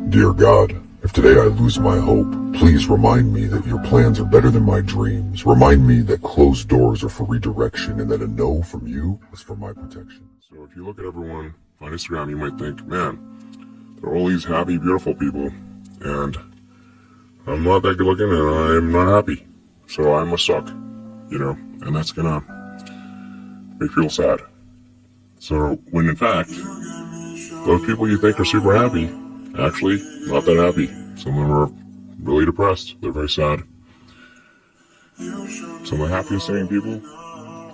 Dear God, if today I lose my hope, please remind me that your plans are better than my dreams. Remind me that closed doors are for redirection and that a no from you is for my protection. So if you look at everyone on Instagram, you might think, man, they're all these happy, beautiful people, and I'm not that good looking and I'm not happy. So I must suck, and that's gonna make people sad. So when in fact, those people you think are super happy, actually not that happy. Some of them are really depressed. They're very sad. Some of the happiest sane people,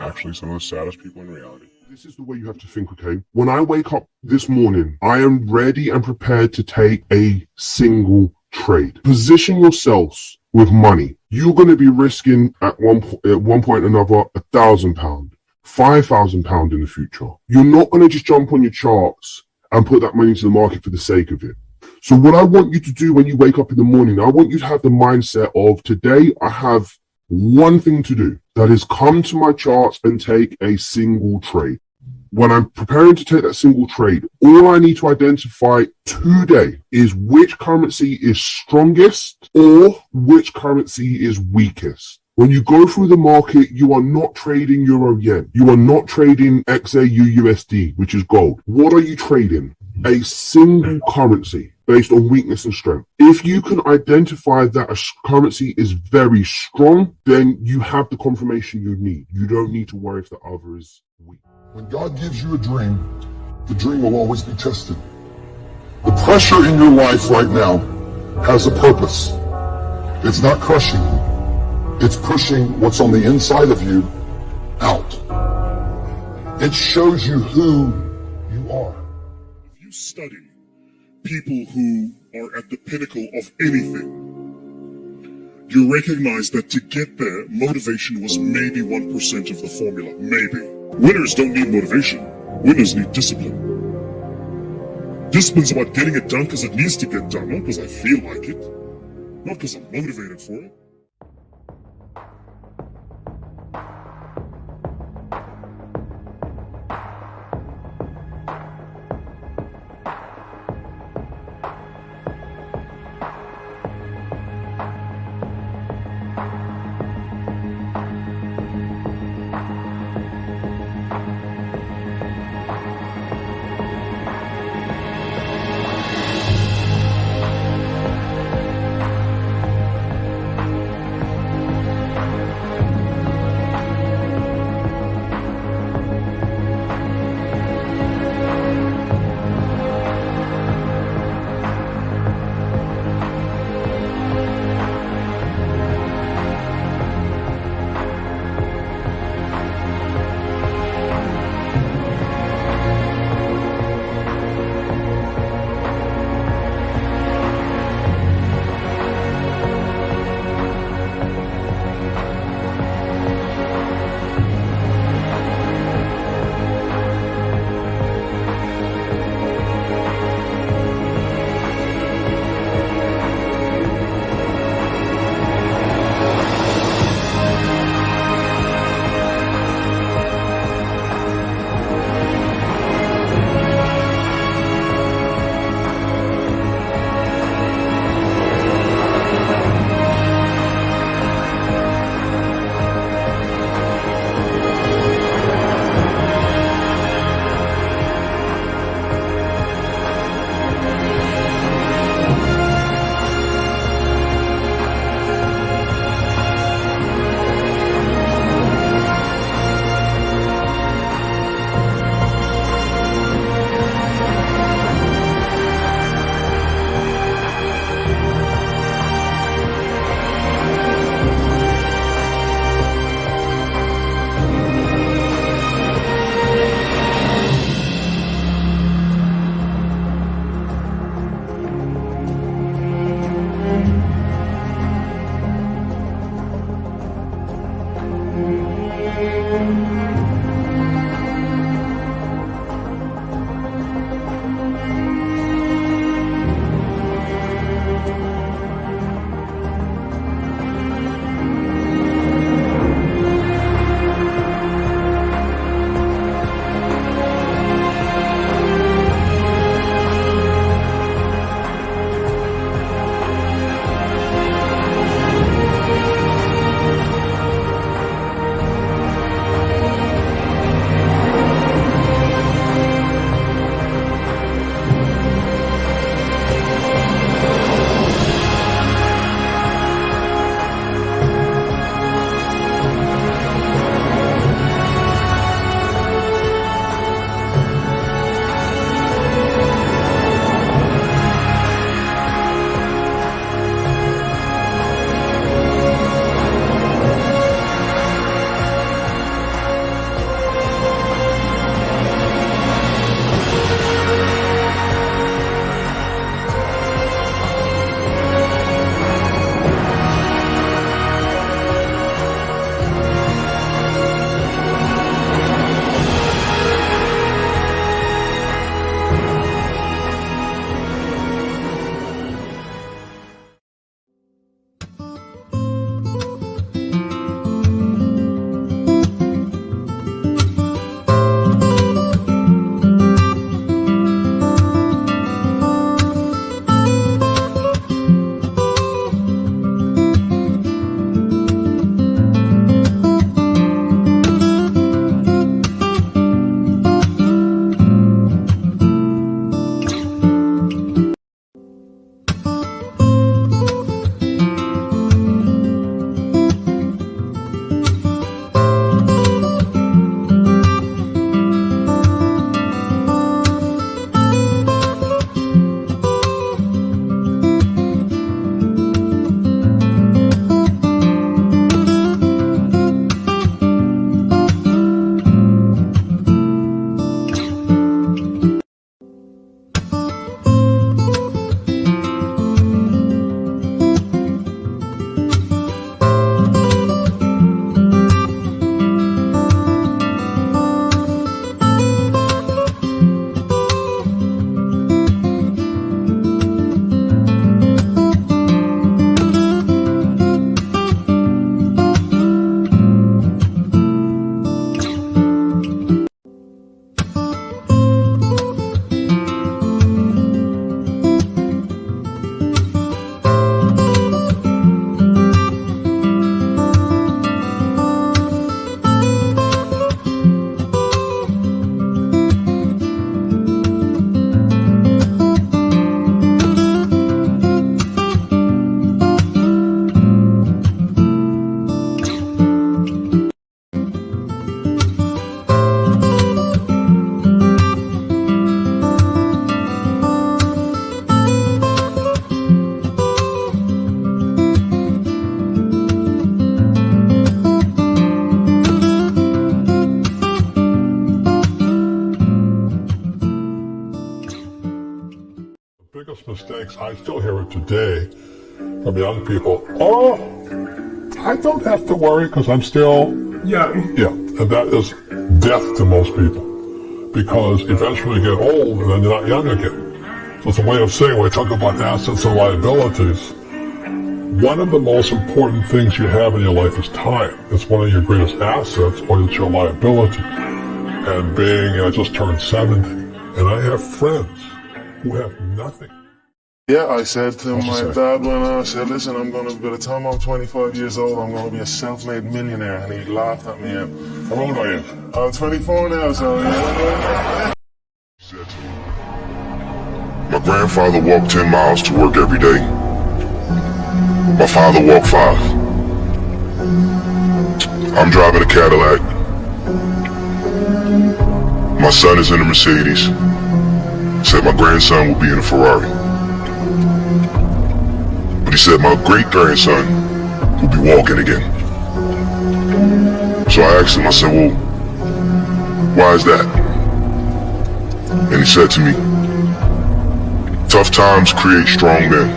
actually some of the saddest people in reality. This is the way you have to think, okay? When I wake up this morning, I am ready and prepared to take a single trade. Position yourselves with money. You're going to be risking at one point or another £1,000, £5,000 in the future. You're not going to just jump on your charts and put that money into the market for the sake of it. So what I want you to do when you wake up in the morning, I want you to have the mindset of today I have one thing to do. That is come to my charts and take a single trade. When I'm preparing to take that single trade, all I need to identify today is which currency is strongest or which currency is weakest. When you go through the market, you are not trading euro yen. You are not trading XAU USD, which is gold. What are you trading? A single currency based on weakness and strength. If you can identify that a currency is very strong, then you have the confirmation you need. You don't need to worry if the other is weak. When God gives you a dream, the dream will always be tested. The pressure in your life right now has a purpose. It's not crushing you. It's pushing what's on the inside of you out. It shows you who you are. If you study people who are at the pinnacle of anything, you recognize that to get there, motivation was maybe 1% of the formula. Maybe. Winners don't need motivation. Winners need discipline. Discipline's about getting it done because it needs to get done, not because I feel like it. Not because I'm motivated for it. mistakes. I still hear it today from young people. Oh, I don't have to worry because I'm still young. Yeah, and that is death to most people because eventually you get old and then you're not young again. So it's a way of saying when I talk about assets and liabilities, one of the most important things you have in your life is time. It's one of your greatest assets, or it's your liability. And I just turned 70, and I have friends who have nothing. Yeah, I said to my dad when I said, listen, by the time I'm 25 years old, I'm going to be a self-made millionaire. And he laughed at me. And How old are you? I'm 24 now, so yeah. My grandfather walked 10 miles to work every day. My father walked 5. I'm driving a Cadillac. My son is in a Mercedes. Said my grandson will be in a Ferrari. But he said my great-grandson will be walking again. So I asked him, I said, well, why is that? And he said to me, tough times create strong men.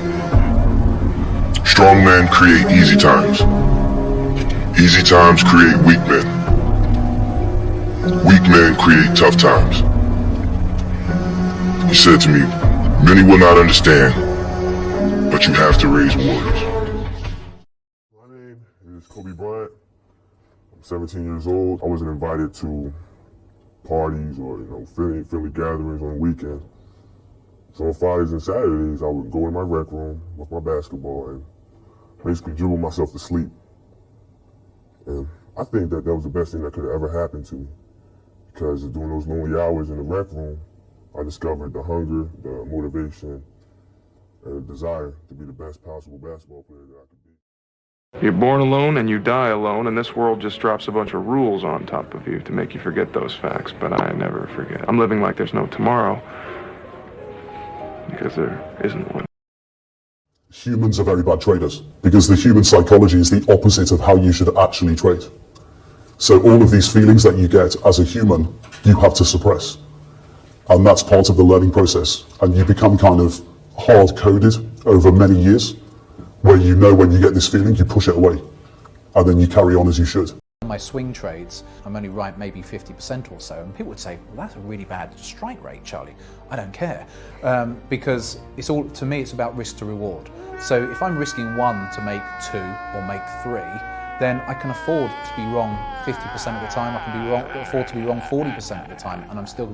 Strong men create easy times. Easy times create weak men. Weak men create tough times. He said to me, many will not understand, but you have to raise warriors. My name is Kobe Bryant. I'm 17 years old. I wasn't invited to parties or family gatherings on the weekend. So on Fridays and Saturdays, I would go in my rec room with my basketball and basically dribble myself to sleep. And I think that was the best thing that could have ever happened to me. Because during those lonely hours in the rec room, I discovered the hunger, the motivation, and the desire to be the best possible basketball player that I could be. You're born alone and you die alone, and this world just drops a bunch of rules on top of you to make you forget those facts, but I never forget. I'm living like there's no tomorrow, because there isn't one. Humans are very bad traders because the human psychology is the opposite of how you should actually trade. So all of these feelings that you get as a human, you have to suppress. And that's part of the learning process. And you become kind of hard-coded over many years, where you know when you get this feeling, you push it away. And then you carry on as you should. My swing trades, I'm only right maybe 50% or so, and people would say, well, that's a really bad strike rate, Charlie. I don't care, because to me it's about risk to reward. So if I'm risking 1 to make 2 or make 3, then I can afford to be wrong 50% of the time. I can afford to be wrong 40% of the time, and I'm still